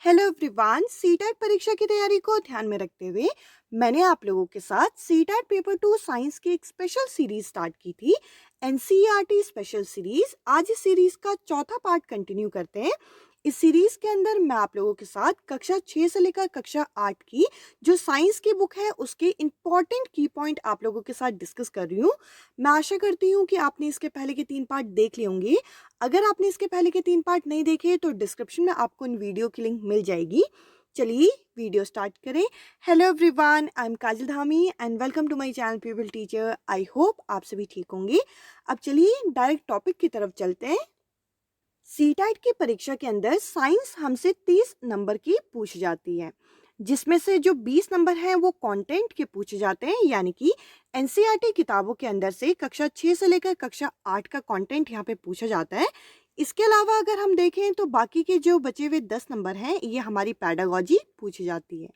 Hello everyone, CTET परीक्षा की तैयारी को ध्यान में रखते हुए मैंने आप लोगों के साथ सीटेट पेपर 2 साइंस की एक स्पेशल सीरीज स्टार्ट की थी। NCERT special series. आज इस सीरीज का चौथा पार्ट कंटिन्यू करते हैं। इस सीरीज के अंदर मैं आप लोगों के साथ कक्षा 6 से लेकर कक्षा 8 की जो साइंस की बुक है उसके इंपॉर्टेंट की पॉइंट आप लोगों के साथ डिस्कस कर रही हूँ। मैं आशा करती हूँ कि आपने इसके पहले के 3 पार्ट देख लिए होंगे। अगर आपने इसके पहले के 3 पार्ट नहीं देखे तो डिस्क्रिप्शन में आपको इन वीडियो की लिंक मिल जाएगी। चलिए वीडियो स्टार्ट करें। Hello everyone, I am Kajal Dhami and welcome to my channel People Teacher. I hope आप सभी ठीक होंगे। अब चलिए डायरेक्ट टॉपिक की तरफ चलते हैं। सीटेट की परीक्षा के अंदर साइंस हमसे 30 नंबर की पूछ जाती है, जिसमें से जो 20 नंबर हैं वो कंटेंट के पूछे जाते हैं, यानी कि एनसीईआरटी किताबों के अंदर से कक्षा 6 से लेकर कक्षा 8 का कंटेंट यहाँ पे पूछा जाता है। इसके अलावा अगर हम देखें तो बाकी के जो बचे हुए 10 नंबर हैं ये हमारी पैडागॉजी पूछी जाती है।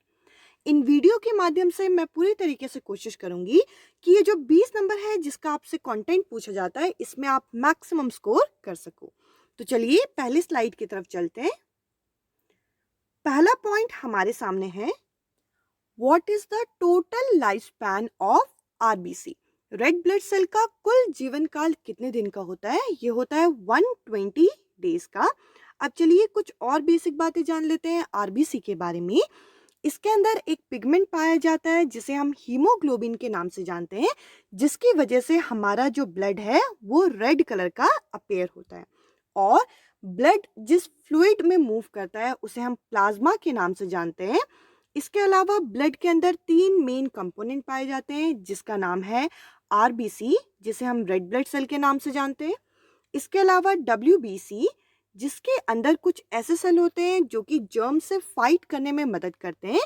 इन वीडियो के माध्यम से मैं पूरी तरीके से कोशिश करूंगी कि ये जो 20 नंबर है जिसका आपसे कंटेंट पूछा जाता है इसमें आप मैक्सिमम स्कोर कर सको। तो चलिए पहली स्लाइड की तरफ चलते हैं। पहला पॉइंट हमारे सामने है, what is the total life span of RBC. Red blood cell का कुल जीवन काल कितने दिन का होता है? ये होता है 120 डेज का। अब चलिए कुछ और बेसिक बातें जान लेते हैं आरबीसी के बारे में। इसके अंदर एक पिगमेंट पाया जाता है जिसे हम हीमोग्लोबिन के नाम से जानते हैं, जिसकी वजह से हमारा जो ब्लड है वो रेड कलर का अपीयर होता है। और ब्लड जिस फ्लूइड में मूव करता है उसे हम प्लाज्मा के नाम से जानते हैं। इसके अलावा ब्लड के अंदर 3 मेन कंपोनेंट पाए जाते हैं जिसका नाम है आरबीसी, जिसे हम रेड ब्लड सेल के नाम से जानते हैं। इसके अलावा डब्ल्यूबीसी, जिसके अंदर कुछ ऐसे सेल होते हैं जो कि जर्म से फाइट करने में मदद करते हैं।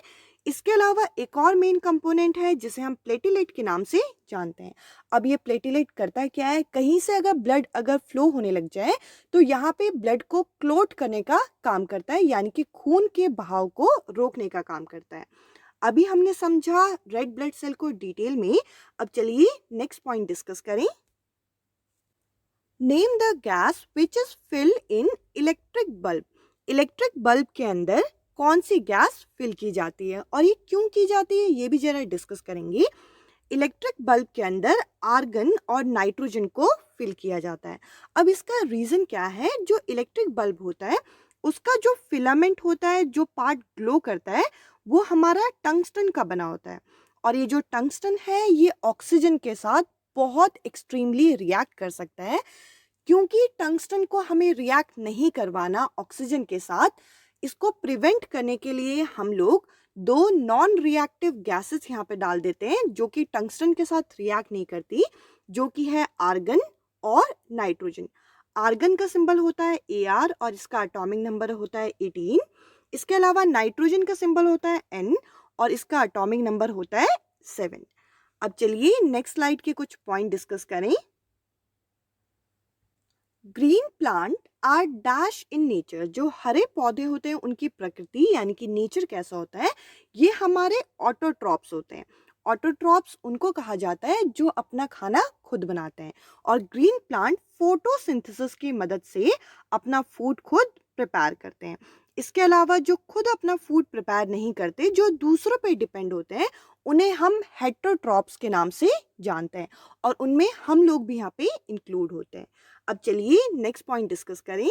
इसके अलावा एक और मेन कंपोनेंट है जिसे हम प्लेटिलेट के नाम से जानते हैं। अब ये प्लेटिलेट करता क्या है? कहीं से अगर ब्लड फ्लो होने लग जाए तो यहाँ पे ब्लड को क्लोट करने का काम करता है, यानी कि खून के बहाव को रोकने का काम करता है। अभी हमने समझा रेड ब्लड सेल को डिटेल में। अब चलिए नेक्स्ट पॉइंट डिस्कस करें। Name the gas which is filled in electric bulb. Electric bulb के अंदर कौन सी गैस फिल की जाती है और ये क्यों की जाती है ये भी जरा डिस्कस करेंगे। इलेक्ट्रिक बल्ब के अंदर आर्गन और नाइट्रोजन को फिल किया जाता है। अब इसका रीजन क्या है? जो इलेक्ट्रिक बल्ब होता है उसका जो फिलामेंट होता है, जो पार्ट ग्लो करता है, वो हमारा टंगस्टन का बना होता है। और ये जो टंगस्टन है ये ऑक्सीजन के साथ बहुत एक्सट्रीमली रिएक्ट कर सकता है। क्योंकि टंगस्टन को हमें रिएक्ट नहीं करवाना ऑक्सीजन के साथ, इसको प्रिवेंट करने के लिए हम लोग 2 नॉन रिएक्टिव गैसेस यहाँ पे डाल देते हैं जो कि टंगस्टन के साथ रिएक्ट नहीं करती, जो कि है आर्गन और नाइट्रोजन। आर्गन का सिंबल होता है Ar और इसका एटॉमिक नंबर होता है 18। इसके अलावा नाइट्रोजन का सिंबल होता है N और इसका एटॉमिक नंबर होता है 7। अब चलिए नेक्स्ट स्लाइड के कुछ पॉइंट डिस्कस करें। Green plant are dash in nature. जो हरे पौधे होते हैं उनकी प्रकृति यानी कि नेचर कैसा होता है? ये हमारे ऑटोट्रॉप्स होते हैं। ऑटोट्रॉप्स उनको कहा जाता है जो अपना खाना खुद बनाते हैं। और ग्रीन प्लांट फोटोसिंथेसिस की मदद से अपना फूड खुद प्रिपेयर करते हैं। इसके अलावा जो खुद अपना फूड प्रिपेयर नहीं करते, जो दूसरों पे डिपेंड होते हैं, उन्हें हम हेटरोट्रॉप्स के नाम से जानते हैं। और उनमें हम लोग भी यहाँ पे इंक्लूड होते हैं। अब चलिए नेक्स्ट पॉइंट डिस्कस करें।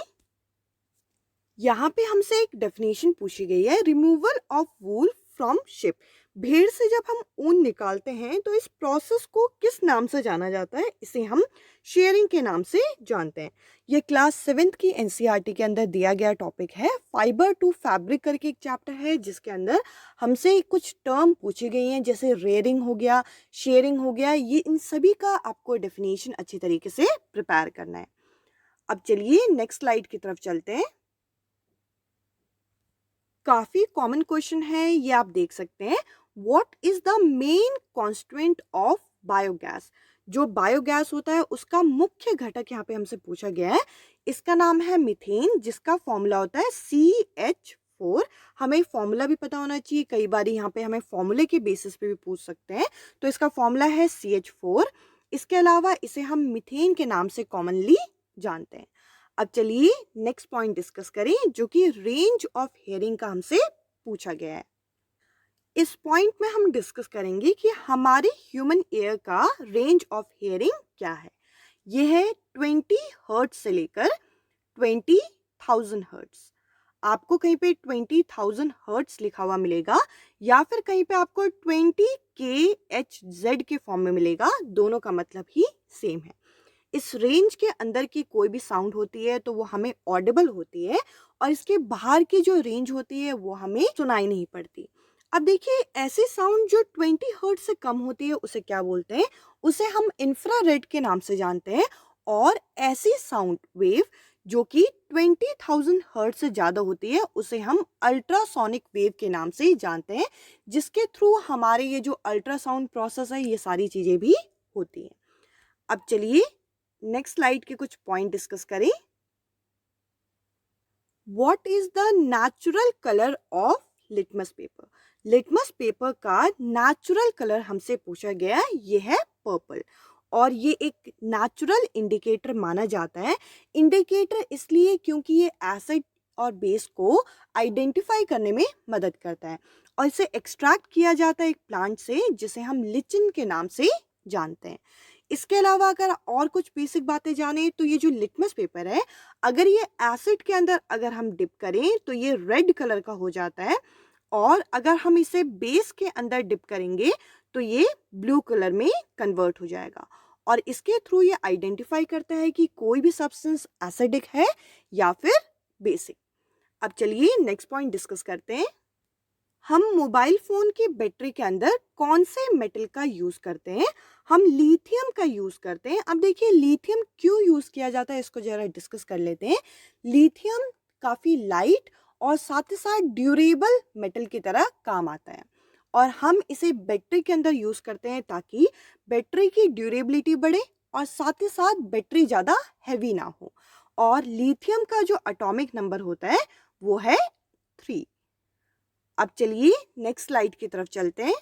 यहाँ पे हमसे एक डेफिनेशन पूछी गई है, removal of wool from ship. भेड़ से जब हम ऊन निकालते हैं तो इस प्रोसेस को किस नाम से जाना जाता है? इसे हम शेयरिंग के नाम से जानते हैं। यह क्लास 7th की एनसीईआरटी के अंदर दिया गया टॉपिक है। फाइबर टू फैब्रिक करके एक चैप्टर है जिसके अंदर हमसे कुछ टर्म पूछी गई हैं, जैसे रेयरिंग हो गया, शेयरिंग हो गया। ये इन सभी का आपको डेफिनेशन अच्छी तरीके से प्रिपेयर करना है। अब चलिए नेक्स्ट स्लाइड की तरफ चलते हैं। काफी कॉमन क्वेश्चन है, ये आप देख सकते हैं। What is the main constituent of biogas. जो बायोगैस होता है उसका मुख्य घटक यहाँ पे हमसे पूछा गया है। इसका नाम है मीथेन, जिसका फॉर्मूला होता है CH4। हमें फॉर्मूला भी पता होना चाहिए, कई बार यहाँ पे हमें फॉर्मूले के बेसिस पे भी पूछ सकते हैं। तो इसका फॉर्मूला है CH4। इसके अलावा इसे हम मीथेन के नाम से कॉमनली जानते हैं। अब चलिए नेक्स्ट पॉइंट डिस्कस करें जो कि रेंज ऑफ हेयरिंग का हमसे पूछा गया है। इस पॉइंट में हम डिस्कस करेंगे कि हमारे ह्यूमन ईयर का रेंज ऑफ हेयरिंग क्या है। यह है 20 हर्ट्ज से लेकर 20,000 हर्ट्ज। आपको कहीं पे 20,000 हर्ट्ज लिखा हुआ मिलेगा या फिर कहीं पे आपको 20 kHz के फॉर्म में मिलेगा, दोनों का मतलब ही सेम है। इस रेंज के अंदर की कोई भी साउंड होती है तो वो हमें ऑडिबल होती है और इसके बाहर की जो रेंज होती है वो हमें सुनाई नहीं पड़ती। अब देखिए, ऐसी साउंड जो 20 हर्ट्ज से कम होती है उसे क्या बोलते हैं? उसे हम इंफ्रारेड के नाम से जानते हैं। और ऐसी साउंड वेव जो कि 20,000 हर्ट्ज से ज़्यादा होती है उसे हम अल्ट्रासोनिक वेव के नाम से जानते हैं, जिसके थ्रू हमारे ये जो अल्ट्रासाउंड प्रोसेस है ये सारी चीज़ें भी होती हैं। अब चलिए नेक्स्ट स्लाइड के कुछ पॉइंट डिस्कस करें। What is the natural colour of litmus paper? Litmus paper का नेचुरल कलर हमसे पूछा गया, ये है पर्पल। और ये एक नेचुरल इंडिकेटर माना जाता है। इंडिकेटर इसलिए क्योंकि ये एसिड और बेस को आइडेंटिफाई करने में मदद करता है और इसे एक्सट्रैक्ट किया जाता है एक प्लांट से जिसे हम लिचिन के नाम से जानते हैं। इसके अलावा अगर और कुछ बेसिक बातें जाने तो ये जो लिटमस पेपर है, अगर ये एसिड के अंदर अगर हम डिप करें तो ये रेड कलर का हो जाता है और अगर हम इसे बेस के अंदर डिप करेंगे तो ये ब्लू कलर में कन्वर्ट हो जाएगा और इसके थ्रू ये आइडेंटिफाई करता है कि कोई भी सब्सटेंस एसिडिक है या फिर बेसिक। अब चलिए नेक्स्ट पॉइंट डिस्कस करते हैं। हम मोबाइल फ़ोन की बैटरी के अंदर कौन से मेटल का यूज़ करते हैं? हम लिथियम का यूज़ करते हैं। अब देखिए, लिथियम क्यों यूज़ किया जाता है इसको ज़रा डिस्कस कर लेते हैं। लिथियम काफ़ी लाइट और साथ ही साथ ड्यूरेबल मेटल की तरह काम आता है और हम इसे बैटरी के अंदर यूज़ करते हैं ताकि बैटरी की ड्यूरेबिलिटी बढ़े और साथ ही साथ बैटरी ज़्यादा हैवी ना हो। और लिथियम का जो एटॉमिक नंबर होता है वो है 3। अब चलिए नेक्स्ट स्लाइड की तरफ चलते हैं।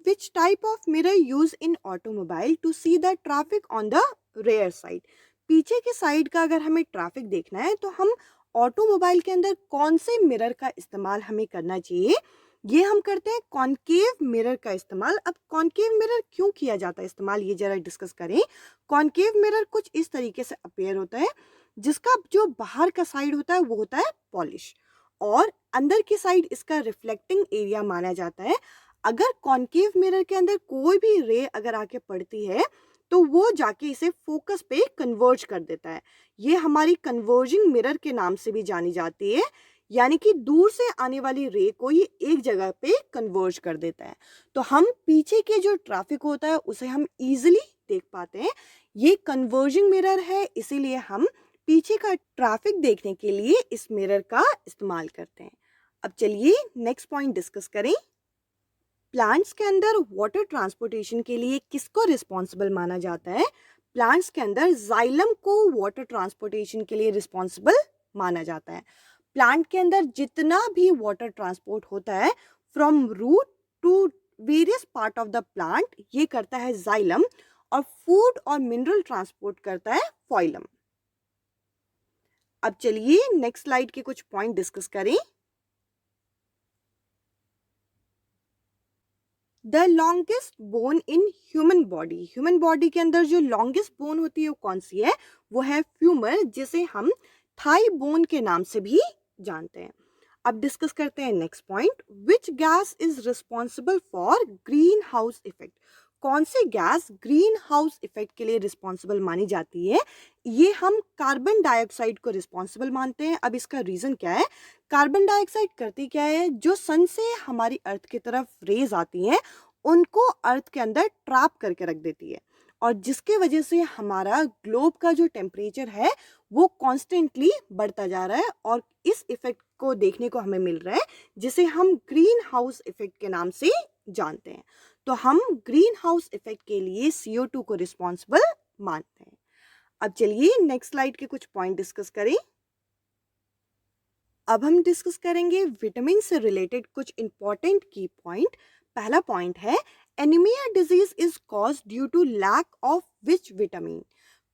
Which type of mirror used in automobile to see the traffic on the rear side? पीछे के साइड का अगर हमें ट्रैफिक देखना है तो हम ऑटोमोबाइल के अंदर कौन से मिरर का इस्तेमाल हमें करना चाहिए? ये हम करते हैं कॉन्केव मिरर का इस्तेमाल। अब कॉन्केव मिरर क्यों किया जाता है इस्तेमाल, ये जरा डिस्कस करें। कॉन्केव मिरर कुछ इस तरीके से अपेयर होता है, जिसका जो बाहर का साइड होता है वो होता है पॉलिश और अंदर की साइड इसका रिफ्लेक्टिंग एरिया माना जाता है। अगर कॉन्केव मिरर के अंदर कोई भी रे अगर आके पड़ती है तो वो जाके इसे फोकस पे कन्वर्ज कर देता है। ये हमारी कन्वर्जिंग मिरर के नाम से भी जानी जाती है, यानी कि दूर से आने वाली रे को ये एक जगह पे कन्वर्ज कर देता है। तो हम पीछे के जो ट्रैफिक होता है उसे हम इजीली देख पाते हैं। ये कन्वर्जिंग मिरर है, इसीलिए हम पीछे का ट्रैफिक देखने के लिए इस मिरर का इस्तेमाल करते हैं। अब चलिए नेक्स्ट पॉइंट डिस्कस करें। प्लांट्स के अंदर वाटर ट्रांसपोर्टेशन के लिए किसको रिस्पॉन्सिबल माना जाता है? प्लांट्स के अंदर जाइलम को वाटर ट्रांसपोर्टेशन के लिए रिस्पॉन्सिबल माना जाता है। प्लांट के अंदर जितना भी वाटर ट्रांसपोर्ट होता है from root to various part of the plant, ये करता है जाइलम और फूड और मिनरल ट्रांसपोर्ट करता है फॉइलम। अब चलिए नेक्स्ट स्लाइड के कुछ पॉइंट डिस्कस करें। The longest bone in human body, human body के अंदर जो लॉन्गेस्ट बोन होती है वो कौन सी है? वो है फ्यूमर, जिसे हम थाई बोन के नाम से भी जानते हैं। अब डिस्कस करते हैं next point. Which gas is responsible for green house effect? कौन सी गैस ग्रीन हाउस इफेक्ट के लिए रिस्पॉन्सिबल मानी जाती है? ये हम कार्बन डाइऑक्साइड को रिस्पॉन्सिबल मानते हैं। अब इसका रीज़न क्या है? कार्बन डाइऑक्साइड करती क्या है, जो सन से हमारी अर्थ की तरफ रेज आती हैं उनको अर्थ के अंदर ट्रैप करके रख देती है और जिसके वजह से हमारा ग्लोब का जो टेम्परेचर है वो कॉन्स्टेंटली बढ़ता जा रहा है और इस इफेक्ट को देखने को हमें मिल रहा है, जिसे हम ग्रीन हाउस इफेक्ट के नाम से जानते हैं। तो हम ग्रीन हाउस इफेक्ट के लिए CO2 को रिस्पॉन्सिबल मानते हैं। अब चलिए नेक्स्ट स्लाइड के कुछ पॉइंट डिस्कस करें। अब हम डिस्कस करेंगे विटामिन से रिलेटेड कुछ इंपॉर्टेंट की पॉइंट। पहला पॉइंट है anaemia disease is cause due to lack of which vitamin,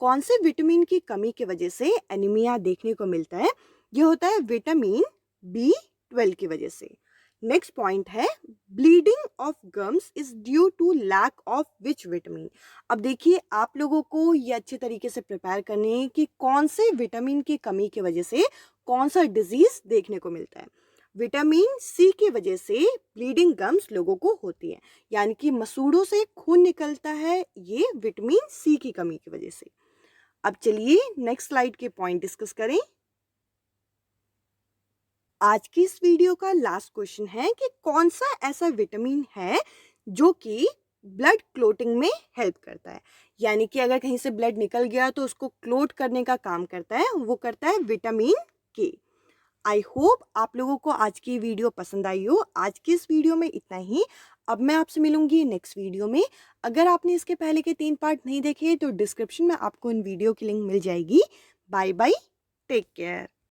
कौन से विटामिन की कमी की वजह से एनीमिया देखने को मिलता है? ये होता है विटामिन B12 की वजह से। नेक्स्ट पॉइंट है bleeding of gums is due to lack of which vitamin. अब देखिए आप लोगों को ये अच्छे तरीके से प्रिपेयर करने हैं कि कौन से विटामिन की कमी की वजह से कौन सा डिजीज देखने को मिलता है। विटामिन सी की वजह से ब्लीडिंग गम्स लोगों को होती है, यानी कि मसूड़ों से खून निकलता है, ये विटामिन सी की कमी की वजह से। अब चलिए नेक्स्ट स्लाइड के पॉइंट डिस्कस करें। आज की इस वीडियो का लास्ट क्वेश्चन है कि कौन सा ऐसा विटामिन है जो कि ब्लड क्लोटिंग में हेल्प करता है, यानी कि अगर कहीं से ब्लड निकल गया तो उसको क्लोट करने का काम करता है, वो करता है विटामिन के। आई होप आप लोगों को आज की वीडियो पसंद आई हो। आज की इस वीडियो में इतना ही। अब मैं आपसे मिलूंगी नेक्स्ट वीडियो में। अगर आपने इसके पहले के 3 पार्ट नहीं देखे तो डिस्क्रिप्शन में आपको इन वीडियो की लिंक मिल जाएगी। Bye bye, take care.